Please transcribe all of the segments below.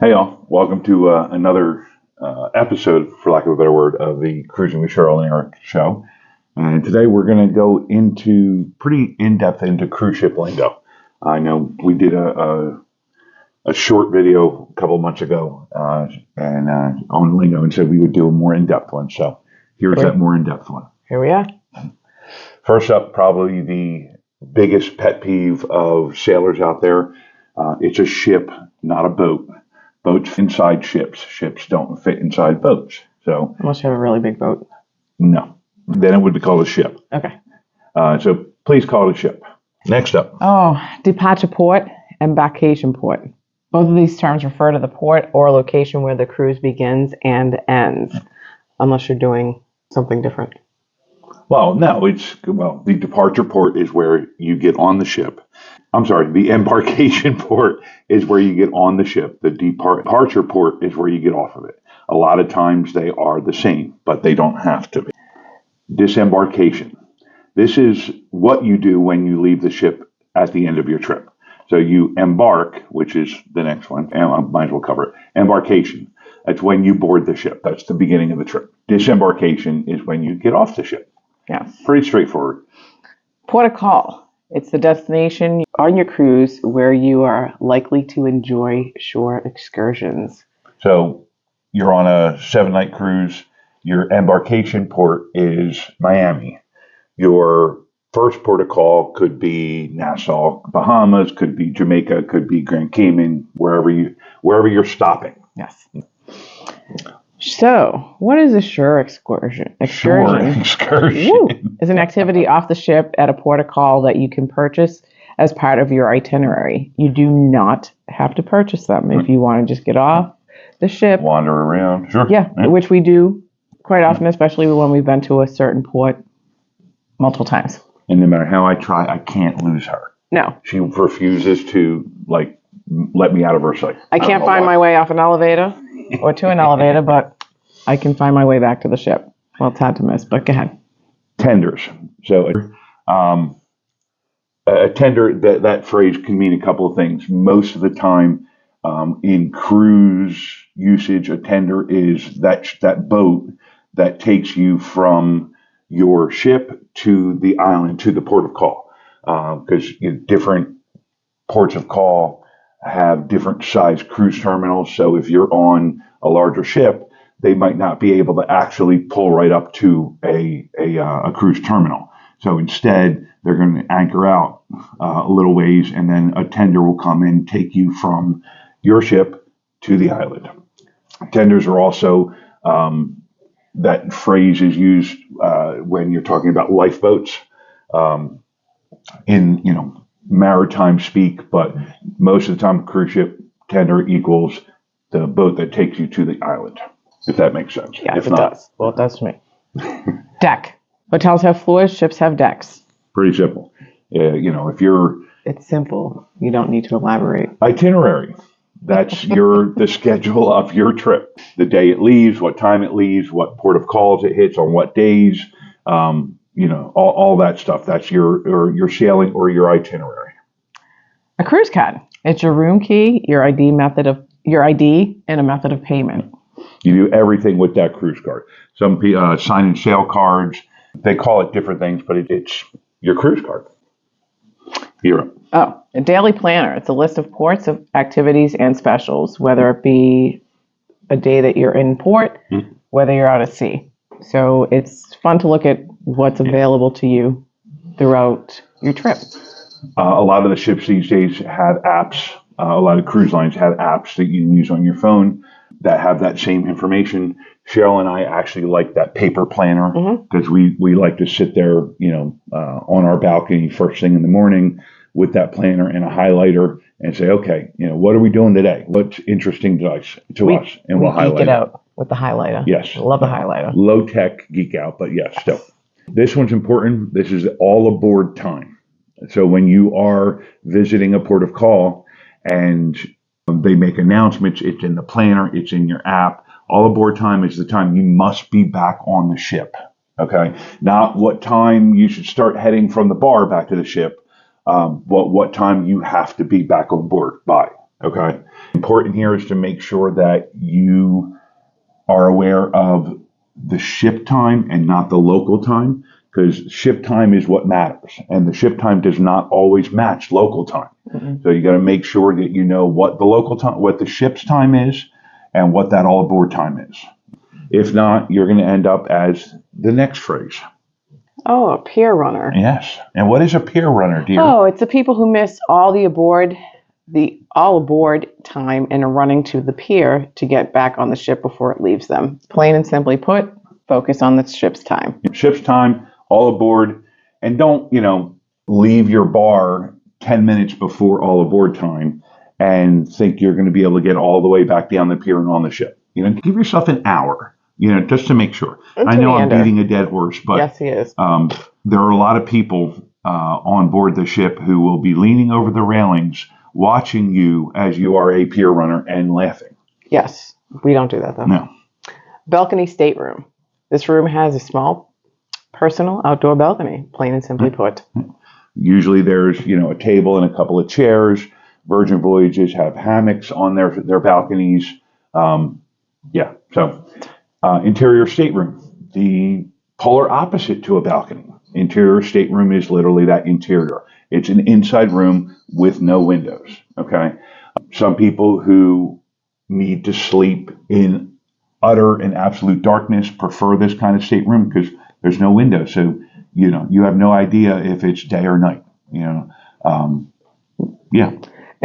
Hey, y'all. Welcome to another episode, for lack of a better word, of the Cruising with Cheryl Eric show. And today we're going to go into pretty in-depth into cruise ship lingo. I know we did a short video a couple of months ago on lingo and said we would do a more in-depth one. So here's that more in-depth one. Here we are. First up, probably the biggest pet peeve of sailors out there. It's a ship, not a boat. Boats inside ships. Ships don't fit inside boats. So Unless you have a really big boat. no. Then it would be called a ship. Okay. So please call it a ship. Next up. Oh, departure port, embarkation port. Both of these terms refer to the port or location where the cruise begins and ends, unless you're doing something different. Well, no, the departure port is where you get on the ship. I'm sorry, the embarkation port is where you get on the ship. The departure port is where you get off of it. A lot of times they are the same, but they don't have to be. Disembarkation. This is what you do when you leave the ship at the end of your trip. So you embark, which is the next one, and I might as well cover it. Embarkation. That's when you board the ship. That's the beginning of the trip. Disembarkation is when you get off the ship. Yeah. Pretty straightforward. Port of call. It's the destination on your cruise where you are likely to enjoy shore excursions. So you're on a 7-night cruise. Your embarkation port is Miami. Your first port of call could be Nassau, Bahamas, could be Jamaica, could be Grand Cayman, wherever you're stopping. Yes. So, what is a shore excursion? Shore excursion. Woo! Is an activity off the ship at a port of call that you can purchase as part of your itinerary. You do not have to purchase them if you want to just get off the ship. Wander around. Sure. Yeah, which we do quite often, especially when we've been to a certain port multiple times. And no matter how I try, I can't lose her. No. She refuses to, let me out of her sight. I can't find my way off an elevator or to an elevator, but I can find my way back to the ship. Well, it's hard to miss, but go ahead. Tenders. So a tender, that phrase can mean a couple of things. Most of the time in cruise usage, a tender is that boat that takes you from your ship to the island, to the port of call. Because different ports of call have different size cruise terminals. So if you're on a larger ship, they might not be able to actually pull right up to a cruise terminal. So instead, they're going to anchor out a little ways, and then a tender will come in, take you from your ship to the island. Tenders are also, that phrase is used when you're talking about lifeboats in maritime speak, but most of the time, cruise ship tender equals the boat that takes you to the island, if that makes sense. Yeah, if it not, does. Well, it does to me. Deck. Hotels have floors, ships have decks. pretty simple. If you're It's simple. You don't need to elaborate. itinerary, that's the schedule of your trip. The day it leaves, what time it leaves, what port of calls it hits, on what days, all that stuff. That's your sailing or your itinerary. A cruise card. It's your room key, your ID and a method of payment. You do everything with that cruise card. Some people sign and sail cards. They call it different things, but it's your cruise card. You're up. Oh, a daily planner. It's a list of ports, of activities, and specials, whether it be a day that you're in port, whether you're out at sea. So it's fun to look at what's available to you throughout your trip. A lot of the ships these days have apps. A lot of cruise lines have apps that you can use on your phone that have that same information. Cheryl and I actually like that paper planner because we like to sit there, on our balcony first thing in the morning with that planner and a highlighter and say, okay, what are we doing today? What's interesting to us? And we'll highlight it out with the highlighter. Yes. I love the highlighter. Low tech geek out, but yes, still. This one's important. This is all aboard time. So when you are visiting a port of call and they make announcements, it's in the planner, it's in your app. All aboard time is the time you must be back on the ship. Okay. Not what time you should start heading from the bar back to the ship, but what time you have to be back on board by. Okay. Important here is to make sure that you are aware of the ship time and not the local time, because ship time is what matters, and the ship time does not always match local time. So you got to make sure that you know what the local time, what the ship's time is, and what that all aboard time is. If not, you're going to end up as the next phrase. Oh, a pier runner. Yes. And what is a pier runner, dear? Oh, it's the people who miss all aboard time and are running to the pier to get back on the ship before it leaves them. Plain and simply put, focus on the ship's time. Ship's time, all aboard, and don't, leave your bar 10 minutes before all aboard time and think you're going to be able to get all the way back down the pier and on the ship. Give yourself an hour, just to make sure. I know I'm beating a dead horse, but yes, he is. There are a lot of people on board the ship who will be leaning over the railings watching you as you are a pier runner and laughing. Yes, we don't do that though. No. Balcony stateroom. This room has a small personal outdoor balcony, plain and simply put. Usually there's, a table and a couple of chairs. Virgin Voyages have hammocks on their balconies. So interior stateroom, the polar opposite to a balcony. Interior stateroom is literally that interior. It's an inside room with no windows, okay? Some people who need to sleep in utter and absolute darkness prefer this kind of stateroom because there's no windows. So, you have no idea if it's day or night, An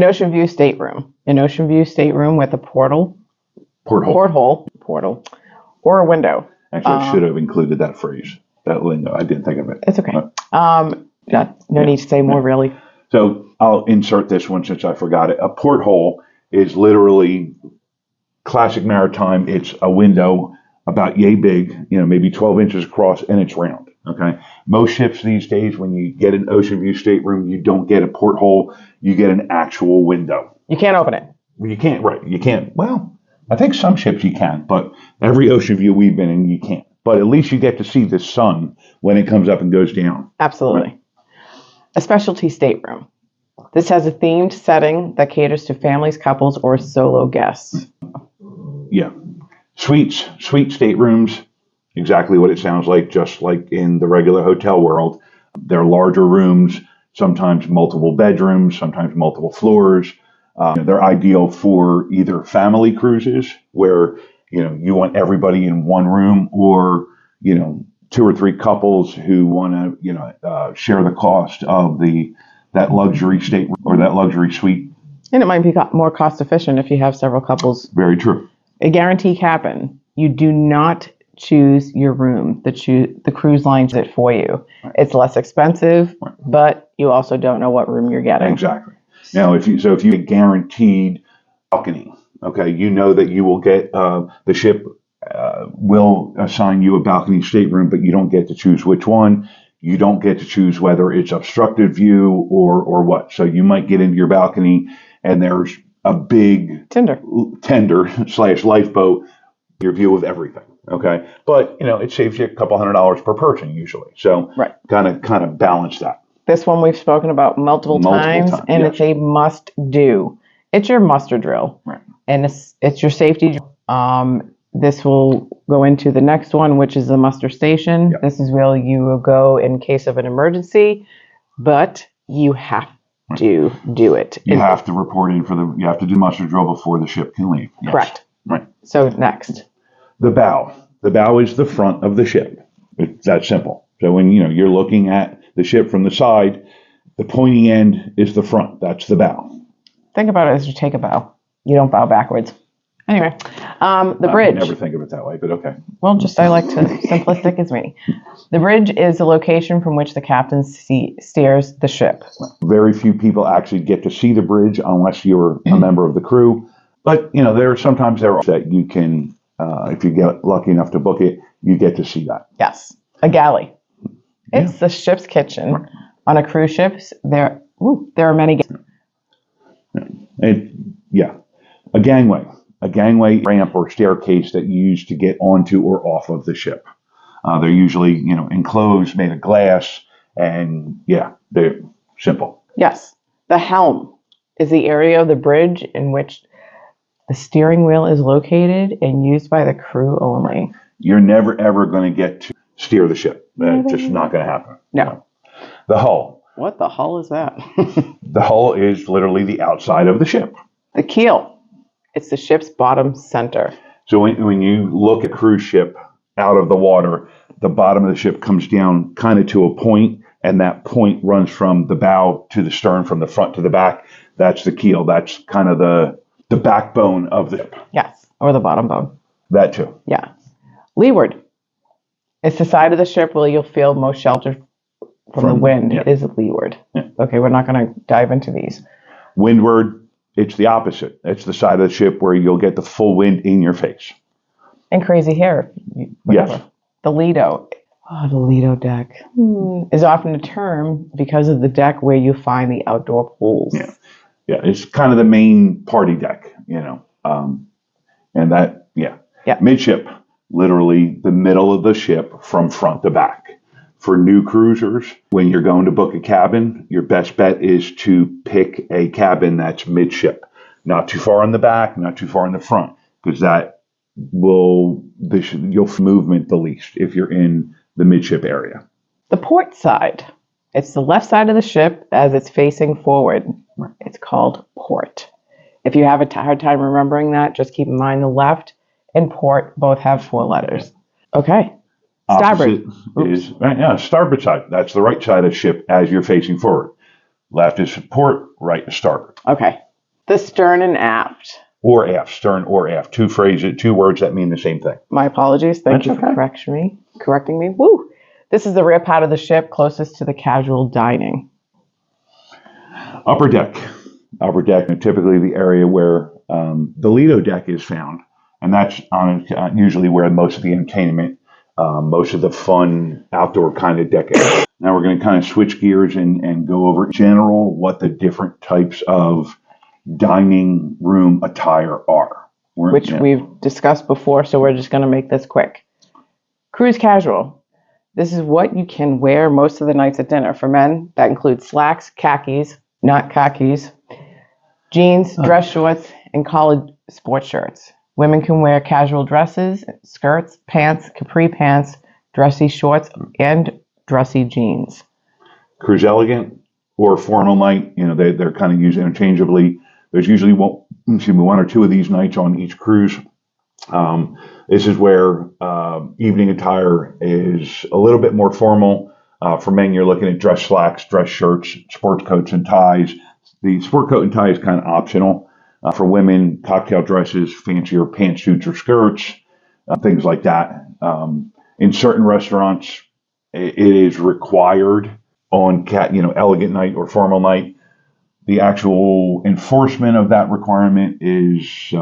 ocean view stateroom. An ocean view stateroom with a porthole, or a window. Actually, I should have included that phrase, that lingo. I didn't think of it. It's okay. No need to say more, really. So I'll insert this one since I forgot it. A porthole is literally classic maritime. It's a window about yay big, maybe 12 inches across, and it's round. Okay. Most ships these days, when you get an ocean view stateroom, you don't get a porthole. You get an actual window. You can't open it. You can't, right. You can't. Well, I think some ships you can, but every ocean view we've been in, you can't. But at least you get to see the sun when it comes up and goes down. Absolutely. Right. A specialty stateroom. This has a themed setting that caters to families, couples, or solo guests. Yeah. Suite staterooms, exactly what it sounds like, just like in the regular hotel world. They're larger rooms, sometimes multiple bedrooms, sometimes multiple floors. They're ideal for either family cruises where, you want everybody in one room, or, 2 or 3 couples who want to, share the cost of that luxury stateroom or that luxury suite. And it might be more cost efficient if you have several couples. Very true. A guarantee cabin. You do not choose your room. The cruise line does it for you. Right. It's less expensive, right, but you also don't know what room you're getting. Exactly. Now, if you get guaranteed balcony, okay, you know that you will get the ship will assign you a balcony stateroom, but you don't get to choose which one. You don't get to choose whether it's obstructed view or what. So you might get into your balcony and there's a big tender / lifeboat, your view of everything. Okay. But, it saves you a couple $100 per person usually. So right, kind of balance that. This one we've spoken about multiple times, and yes, it's a must do. It's your muster drill. Right. And it's your safety. This will go into the next one, which is the muster station. Yep. This is where you will go in case of an emergency, but you have to do it. You have to report in you have to do muster drill before the ship can leave. Yes. Correct. Right. So next. The bow. The bow is the front of the ship. It's that simple. So when, you're looking at the ship from the side, the pointy end is the front. That's the bow. Think about it as you take a bow. You don't bow backwards. Anyway, the bridge. I never think of it that way, but okay. Well, I like to, simplistic as me. The bridge is the location from which the captain steers the ship. Very few people actually get to see the bridge unless you're a member of the crew. But, there are that you can, if you get lucky enough to book it, you get to see that. Yes. A galley. It's the ship's kitchen. Right. On a cruise ship, there are many. A gangway. A gangway ramp or staircase that you use to get onto or off of the ship. They're usually, enclosed, made of glass, and they're simple. Yes. The helm. is the area of the bridge in which the steering wheel is located and used by the crew only. You're never, ever going to get to steer the ship. That's just not going to happen. No. The hull. What the hull is that? The hull is literally the outside of the ship. The keel. It's the ship's bottom center. So when you look at a cruise ship out of the water, the bottom of the ship comes down kind of to a point, and that point runs from the bow to the stern, from the front to the back. That's the keel. That's kind of the backbone of the ship. Yes, or the bottom bone. That too. Yeah. Leeward. It's the side of the ship where you'll feel most shelter from the wind. Yeah. It is leeward. Yeah. Okay, we're not going to dive into these. Windward, it's the opposite. It's the side of the ship where you'll get the full wind in your face. And crazy hair. Yes. The Lido. Oh, the Lido deck is often a term because of the deck where you find the outdoor pools. Yeah. Yeah, it's kind of the main party deck, and that, yeah. Midship, literally the middle of the ship from front to back. For new cruisers, when you're going to book a cabin, your best bet is to pick a cabin that's midship. Not too far in the back, not too far in the front, because you'll movement the least if you're in the midship area. The port side. It's the left side of the ship as it's facing forward. It's called port. If you have a hard time remembering that, just keep in mind the left and port both have 4 letters. Okay. Starboard. Starboard side. That's the right side of the ship as you're facing forward. Left is port, right is starboard. Okay. The stern and aft. Or aft, stern or aft. Two words that mean the same thing. My apologies. Thank you for correcting me. Woo! This is the rear part of the ship closest to the casual dining. Upper deck. Upper deck, typically the area where the Lido deck is found. And that's usually where most of the entertainment, most of the fun outdoor kind of deck is. Now we're going to kind of switch gears and go over in general what the different types of dining room attire are. Which we've discussed before, so we're just going to make this quick. Cruise casual. This is what you can wear most of the nights at dinner. For men, that includes slacks, khakis, not khakis, jeans, dress shorts, and collared sports shirts. Women can wear casual dresses, skirts, pants, capri pants, dressy shorts, and dressy jeans. Cruise elegant or formal night, they're kind of used interchangeably. There's usually one or two of these nights on each cruise. This is where evening attire is a little bit more formal. For men, you're looking at dress slacks, dress shirts, sports coats, and ties. The sport coat and tie is kind of optional. For women, cocktail dresses, fancier pantsuits or skirts, things like that. In certain restaurants, it is required on elegant night or formal night. The actual enforcement of that requirement is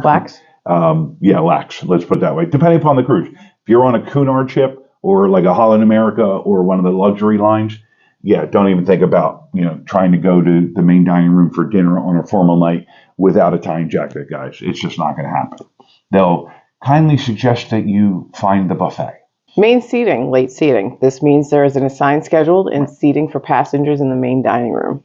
lax. Lax. Let's put it that way. Depending upon the cruise. If you're on a Cunard ship or like a Holland America or one of the luxury lines, don't even think about trying to go to the main dining room for dinner on a formal night without a tie and jacket, guys. It's just not going to happen. They'll kindly suggest that you find the buffet. Main seating, late seating. This means there is an assigned schedule and seating for passengers in the main dining room.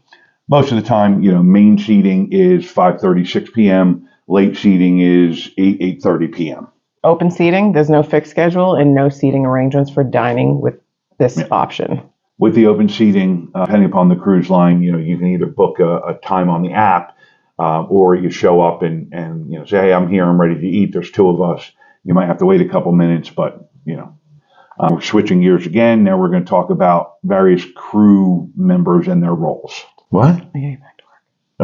Most of the time, main seating is 5:30, 6 p.m. Late seating is 8:30 p.m. Open seating, there's no fixed schedule and no seating arrangements for dining with this option. With the open seating, depending upon the cruise line, you can either book a time on the app or you show up and say, hey, I'm here, I'm ready to eat. There's 2 of us. You might have to wait a couple minutes, but, we're switching gears again. Now we're going to talk about various crew members and their roles. What? I gotta get back to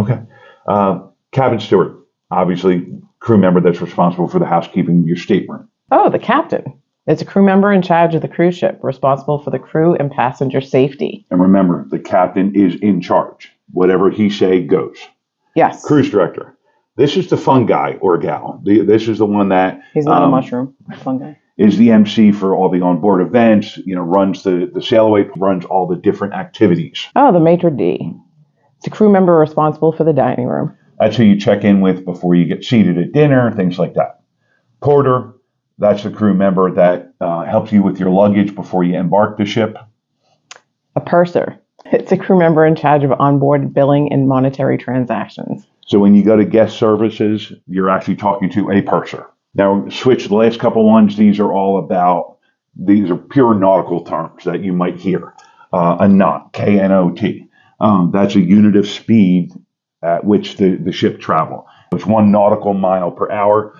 work. Okay. Cabin steward, obviously, crew member that's responsible for the housekeeping of your stateroom. Oh, the captain. It's a crew member in charge of the cruise ship, responsible for the crew and passenger safety. And remember, the captain is in charge. Whatever he say goes. Yes. Cruise director. This is the fun guy or gal. This is the one that... He's not a mushroom. Fun guy. Is the MC for all the onboard events, runs the sail away, runs all the different activities. Oh, the maitre d'. It's a crew member responsible for the dining room. That's who you check in with before you get seated at dinner, things like that. Porter, that's the crew member that helps you with your luggage before you embark the ship. A purser. It's a crew member in charge of onboard billing and monetary transactions. So when you go to guest services, you're actually talking to a purser. Now, switch the last couple ones. These are pure nautical terms that you might hear. A knot, K-N-O-T. That's a unit of speed at which the ship travel. It's 1 nautical mile per hour.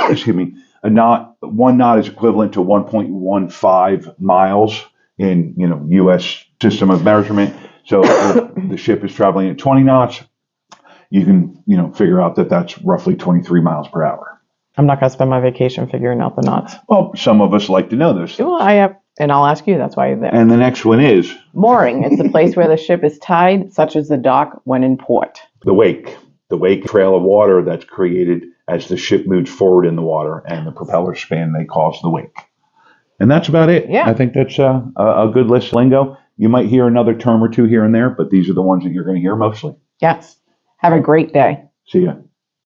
Excuse me. One knot is equivalent to 1.15 miles in U.S. system of measurement. So if the ship is traveling at 20 knots, you can figure out that that's roughly 23 miles per hour. I'm not going to spend my vacation figuring out the knots. Well, some of us like to know those things. Well, I have, and I'll ask you. That's why you're there. And the next one is mooring. It's the place where the ship is tied, such as the dock when in port. the wake. The wake trail of water that's created as the ship moves forward in the water, and the propellers spin. They cause the wake. And that's about it. Yeah. I think that's a good list of lingo. You might hear another term or two here and there, but these are the ones that you're going to hear mostly. Yes. Have a great day. See ya.